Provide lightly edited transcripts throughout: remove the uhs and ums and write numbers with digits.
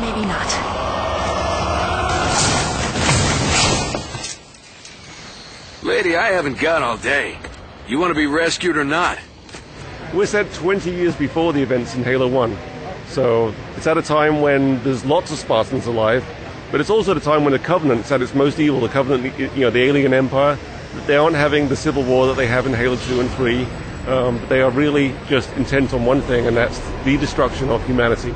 maybe not. Lady, I haven't got all day. You want to be rescued or not? We're set 20 years before the events in Halo 1. So it's at a time when there's lots of Spartans alive, but it's also at a time when the Covenant's at its most evil. The Covenant, the alien empire, they aren't having the civil war that they have in Halo 2 and 3. But they are really just intent on one thing, and that's the destruction of humanity.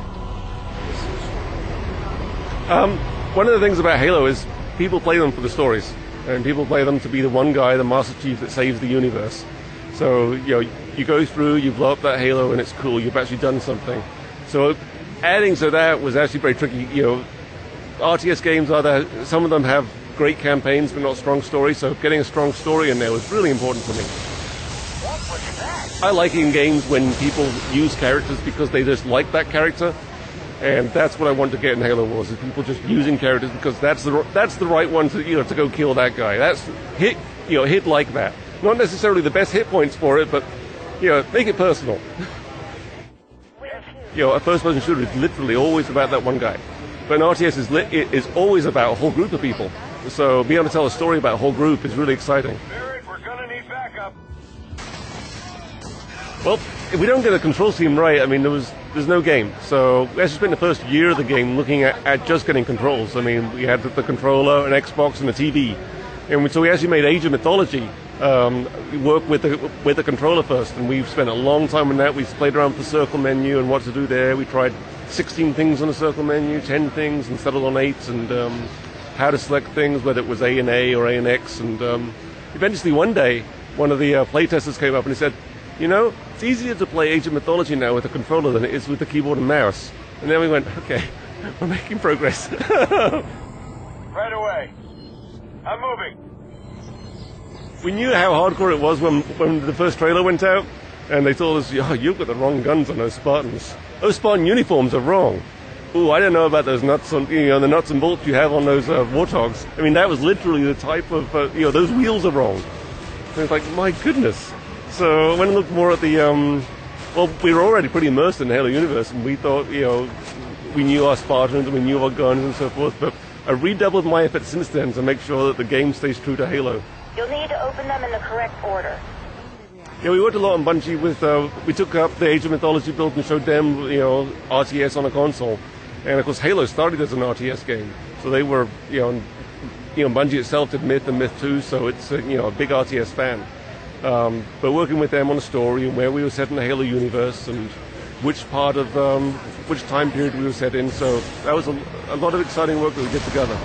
One of the things about Halo is people play them for the stories, and people play them to be the one guy, the Master Chief that saves the universe. So, you go through, you blow up that Halo, and it's cool, you've actually done something. So adding to that was actually very tricky. RTS games are there, some of them have great campaigns but not strong stories, so getting a strong story in there was really important to me. I like in games when people use characters because they just like that character, and that's what I want to get in Halo Wars, is people just using characters because that's the right one to to go kill that guy. That's hit like that. Not necessarily the best hit points for it, but make it personal. A first-person shooter is literally always about that one guy, but an RTS is always about a whole group of people. So being able to tell a story about a whole group is really exciting. We're gonna need backup. Well, if we don't get the control scheme right, there's no game. So we actually spent the first year of the game looking at just getting controls. We had the controller, an Xbox, and a TV. And so we actually made Age of Mythology work with the controller first. And we've spent a long time on that. We've played around with the circle menu and what to do there. We tried 16 things on the circle menu, 10 things, and settled on 8, and how to select things, whether it was A and A or A and X. And eventually one day, one of the playtesters came up and he said, it's easier to play Age of Mythology now with a controller than it is with the keyboard and mouse. And then we went, okay, we're making progress. Right away. I'm moving. We knew how hardcore it was when the first trailer went out, and they told us, you've got the wrong guns on those Spartans. Those Spartan uniforms are wrong. Ooh, I don't know about those nuts on, the nuts and bolts you have on those warthogs. That was literally the type of, those wheels are wrong. And it's like, my goodness. So when I looked more at the, we were already pretty immersed in the Halo universe, and we thought, we knew our Spartans and we knew our guns and so forth, but I redoubled my efforts since then to make sure that the game stays true to Halo. You'll need to open them in the correct order. Yeah, we worked a lot on Bungie with, we took up the Age of Mythology build and showed them, RTS on a console. And of course Halo started as an RTS game. So they were, Bungie itself did Myth and Myth 2, so it's, a big RTS fan. But working with them on a story and where we were set in the Halo universe and which part of, which time period we were set in. So that was a lot of exciting work that we did together.